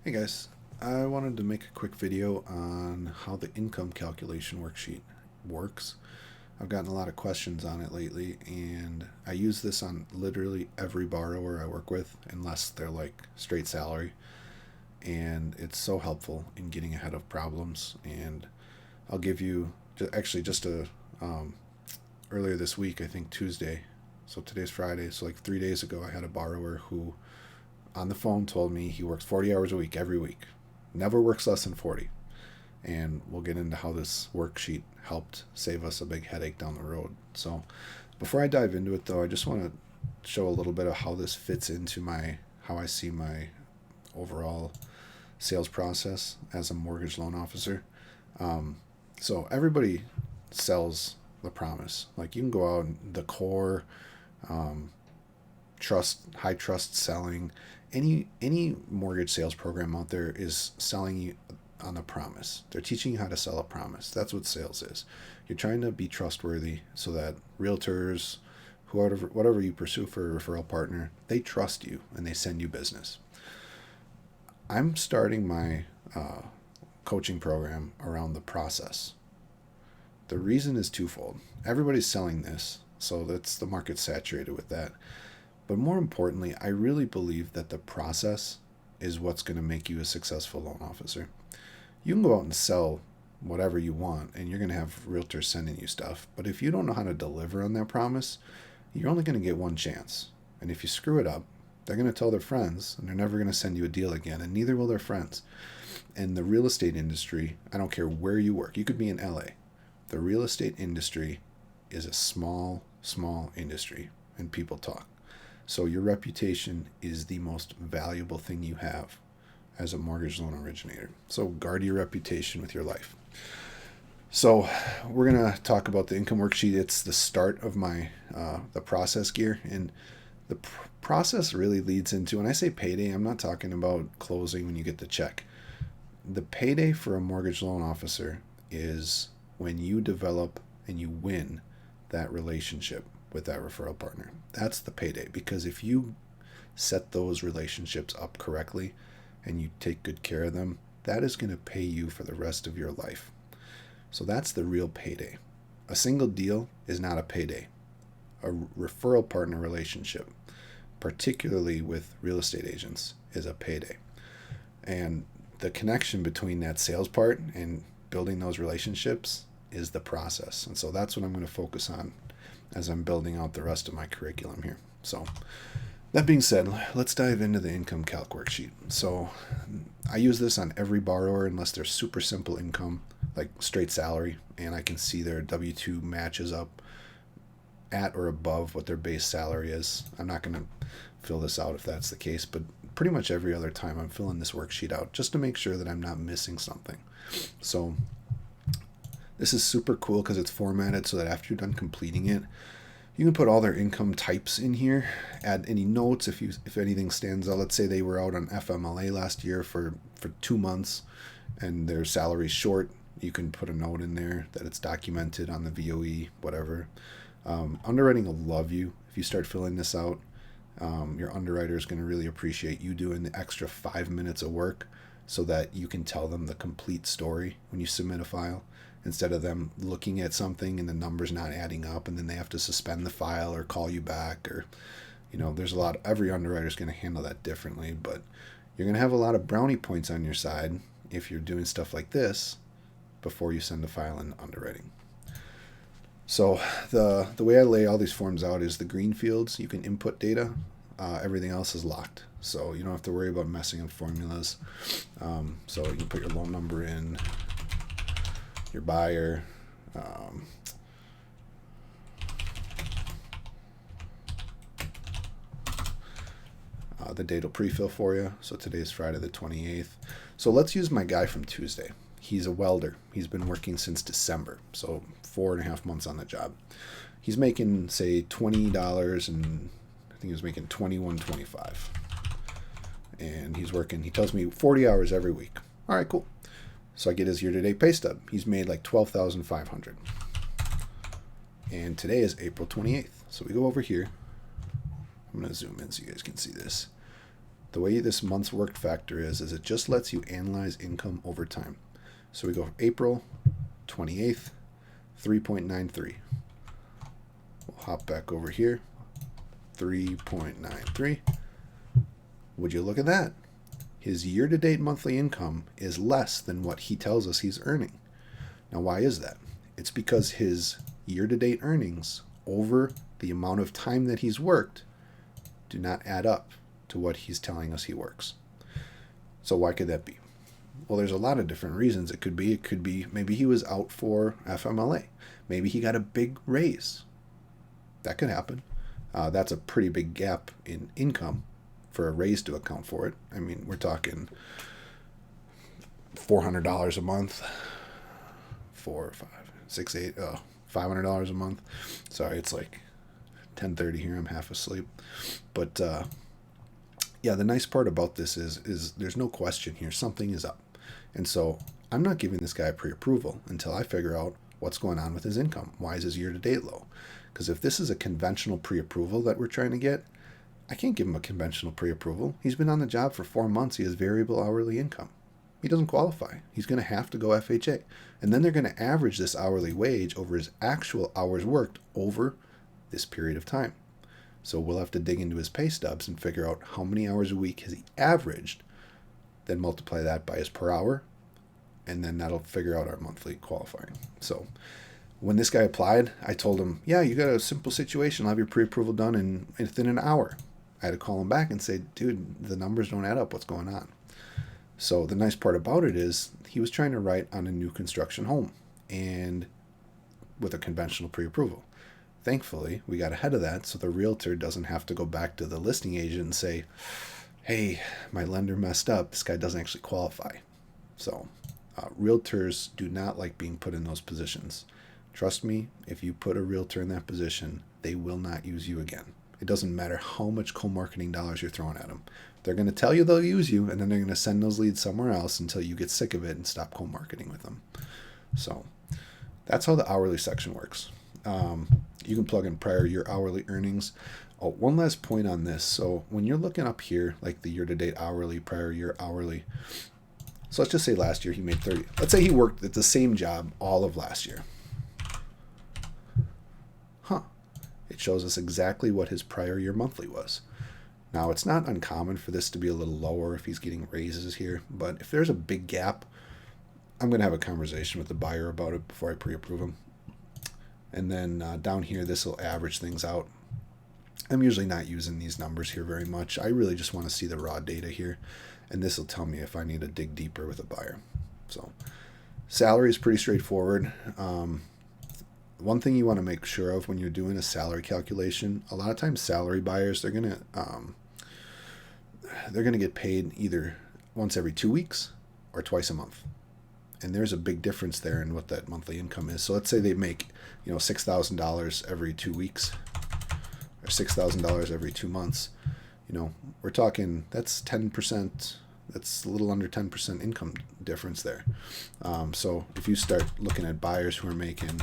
Hey guys, I wanted to make a quick video on how the income calculation worksheet works. I've gotten a lot of questions on it lately, and I use this on literally every borrower I work with, unless they're like straight salary. And it's so helpful in getting ahead of problems. And I'll give you actually just earlier this week, I think Tuesday. So today's Friday. So like 3 days ago, I had a borrower who on the phone told me he works 40 hours a week every week, never works less than 40. And we'll get into how this worksheet helped save us a big headache down the road. So before I dive into it, though, I just want to show a little bit of how this fits into how I see my overall sales process as a mortgage loan officer. So everybody sells the promise. Like you can go out and the core, high trust selling. Any mortgage sales program out there is selling you on a promise. They're teaching you how to sell a promise. That's what sales is. You're trying to be trustworthy so that realtors, whatever you pursue for a referral partner, they trust you and they send you business. I'm starting my coaching program around the process. The reason is twofold. Everybody's selling this, so the market's saturated with that. But more importantly, I really believe that the process is what's going to make you a successful loan officer. You can go out and sell whatever you want, and you're going to have realtors sending you stuff. But if you don't know how to deliver on that promise, you're only going to get one chance. And if you screw it up, they're going to tell their friends, and they're never going to send you a deal again, and neither will their friends. And the real estate industry, I don't care where you work. You could be in LA. The real estate industry is a small industry, and people talk. So your reputation is the most valuable thing you have as a mortgage loan originator. So guard your reputation with your life. So we're going to talk about the income worksheet. It's the start of my the process gear. And the process really leads into, when I say payday, I'm not talking about closing when you get the check. The payday for a mortgage loan officer is when you develop and you win that relationship with that referral partner. That's the payday, because if you set those relationships up correctly and you take good care of them, that is going to pay you for the rest of your life. So that's the real payday. A single deal is not a payday. A referral partner relationship, particularly with real estate agents, is a payday. And the connection between that sales part and building those relationships is the process. And so that's what I'm going to focus on as I'm building out the rest of my curriculum here. So that being said, let's dive into the income calc worksheet. So I use this on every borrower unless they're super simple income, like straight salary, and I can see their W-2 matches up at or above what their base salary is. I'm not going to fill this out if that's the case, but pretty much every other time I'm filling this worksheet out just to make sure that I'm not missing something. So this is super cool because it's formatted so that after you're done completing it, you can put all their income types in here, add any notes if anything stands out. Let's say they were out on FMLA last year for 2 months and their salary's short. You can put a note in there that it's documented on the VOE, whatever. Underwriting will love you if you start filling this out. Your underwriter is going to really appreciate you doing the extra 5 minutes of work so that you can tell them the complete story when you submit a file, instead of them looking at something and the numbers not adding up and then they have to suspend the file or call you back, or there's every underwriter is going to handle that differently, but you're going to have a lot of brownie points on your side if you're doing stuff like this before you send a file in underwriting. So the way I lay all these forms out is the green fields, you can input data. Everything else is locked, so you don't have to worry about messing up formulas. So you can put your loan number in, your buyer, the date will pre-fill for you. So today's Friday the 28th. So let's use my guy from Tuesday. He's a welder. He's been working since December, so 4.5 months on the job. He's making, say, $20, and I think he was making $21.25. And he's working, he tells me 40 hours every week. All right, cool. So I get his year-to-date pay stub. He's made like $12,500. And today is April 28th. So we go over here. I'm going to zoom in so you guys can see this. The way this month's worked factor is it just lets you analyze income over time. So we go April 28th, 3.93. We'll hop back over here, 3.93. Would you look at that? His year-to-date monthly income is less than what he tells us he's earning. Now, why is that? It's because his year-to-date earnings over the amount of time that he's worked do not add up to what he's telling us he works. So why could that be? Well, there's a lot of different reasons. It could be maybe he was out for FMLA. Maybe he got a big raise. That could happen. That's a pretty big gap in income for a raise to account for it. I mean, we're talking $400 a month, $500 a month. Sorry, it's like 10:30 here. I'm half asleep. But yeah, the nice part about this is there's no question here. Something is up. And so I'm not giving this guy pre-approval until I figure out what's going on with his income. Why is his year-to-date low? Because if this is a conventional pre-approval that we're trying to get, I can't give him a conventional pre-approval. He's been on the job for 4 months. He has variable hourly income. He doesn't qualify. He's going to have to go FHA. And then they're going to average this hourly wage over his actual hours worked over this period of time. So we'll have to dig into his pay stubs and figure out how many hours a week has he averaged, then multiply that by his per hour, and then that'll figure out our monthly qualifying. So when this guy applied, I told him, yeah, you got a simple situation. I'll have your pre-approval done within an hour. I had to call him back and say, dude, the numbers don't add up. What's going on? So the nice part about it is he was trying to write on a new construction home and with a conventional pre-approval. Thankfully, we got ahead of that so the realtor doesn't have to go back to the listing agent and say, hey, my lender messed up. This guy doesn't actually qualify. So realtors do not like being put in those positions. Trust me, if you put a realtor in that position, they will not use you again. It doesn't matter how much co-marketing dollars you're throwing at them. They're going to tell you they'll use you, and then they're going to send those leads somewhere else until you get sick of it and stop co-marketing with them. So that's how the hourly section works. You can plug in prior year hourly earnings. Oh, one last point on this. So when you're looking up here, like the year-to-date hourly, prior year hourly. So let's just say last year he made 30. Let's say he worked at the same job all of last year. It shows us exactly what his prior year monthly was. Now, it's not uncommon for this to be a little lower if he's getting raises here, but if there's a big gap, I'm going to have a conversation with the buyer about it before I pre-approve him. And then down here, this will average things out. I'm usually not using these numbers here very much. I really just want to see the raw data here, and this will tell me if I need to dig deeper with a buyer. So salary is pretty straightforward. One thing you want to make sure of when you're doing a salary calculation, a lot of times salary buyers, they're gonna get paid either once every 2 weeks or twice a month, and there's a big difference there in what that monthly income is. So let's say they make $6,000 every 2 weeks or $6,000 every 2 months. We're talking that's 10%. That's a little under 10% income difference there. So if you start looking at buyers who are making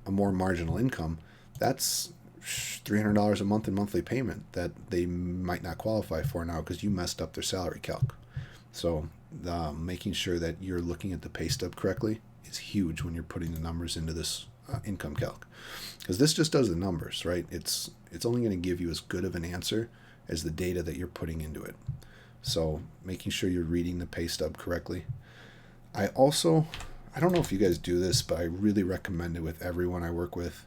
a more marginal income, that's $300 a month in monthly payment that they might not qualify for now because you messed up their salary calc. So making sure that you're looking at the pay stub correctly is huge when you're putting the numbers into this income calc, because this just does the numbers, right? It's only going to give you as good of an answer as the data that you're putting into it. So making sure you're reading the pay stub correctly. I don't know if you guys do this, but I really recommend it with everyone I work with.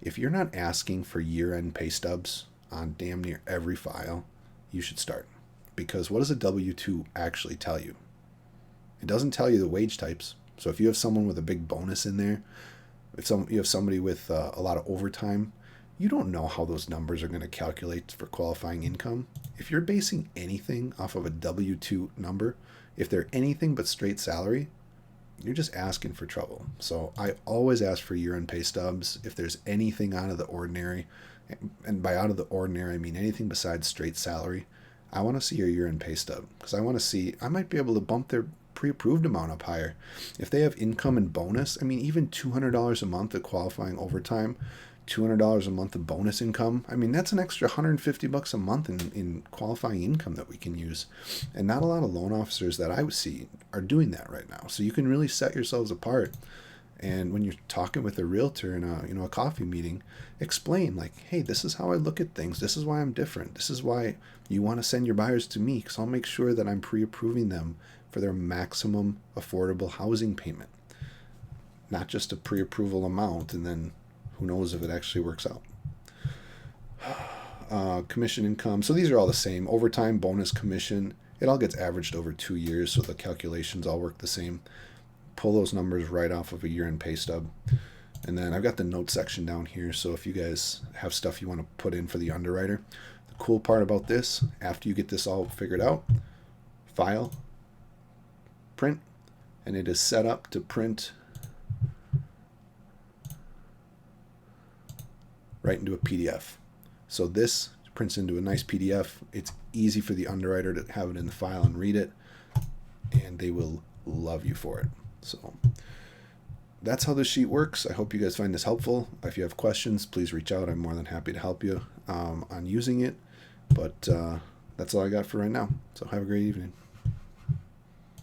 If you're not asking for year-end pay stubs on damn near every file, you should start. Because what does a W-2 actually tell you? It doesn't tell you the wage types. So if you have someone with a big bonus in there, if you have somebody with a lot of overtime, you don't know how those numbers are going to calculate for qualifying income. If you're basing anything off of a W-2 number, if they're anything but straight salary, you're just asking for trouble. So I always ask for year-end pay stubs. If there's anything out of the ordinary, and by out of the ordinary, I mean anything besides straight salary, I want to see your year-end pay stub, because I want to see, I might be able to bump their pre-approved amount up higher. If they have income and bonus, I mean, even $200 a month of qualifying overtime, $200 a month of bonus income. I mean, that's an extra $150 a month in qualifying income that we can use. And not a lot of loan officers that I would see are doing that right now. So you can really set yourselves apart. And when you're talking with a realtor in a coffee meeting, explain like, hey, this is how I look at things. This is why I'm different. This is why you want to send your buyers to me, because I'll make sure that I'm pre-approving them for their maximum affordable housing payment, not just a pre-approval amount, and then who knows if it actually works out. Commission income. So these are all the same. Overtime, bonus, commission. It all gets averaged over 2 years, so the calculations all work the same. Pull those numbers right off of a year-end pay stub. And then I've got the notes section down here, so if you guys have stuff you want to put in for the underwriter. The cool part about this, after you get this all figured out, file, print, and it is set up to print right into a PDF. So this prints into a nice PDF. It's easy for the underwriter to have it in the file and read it, and they will love you for it. So that's how this sheet works. I hope you guys find this helpful. If you have questions, please reach out. I'm more than happy to help you on using it. But that's all I got for right now. So have a great evening.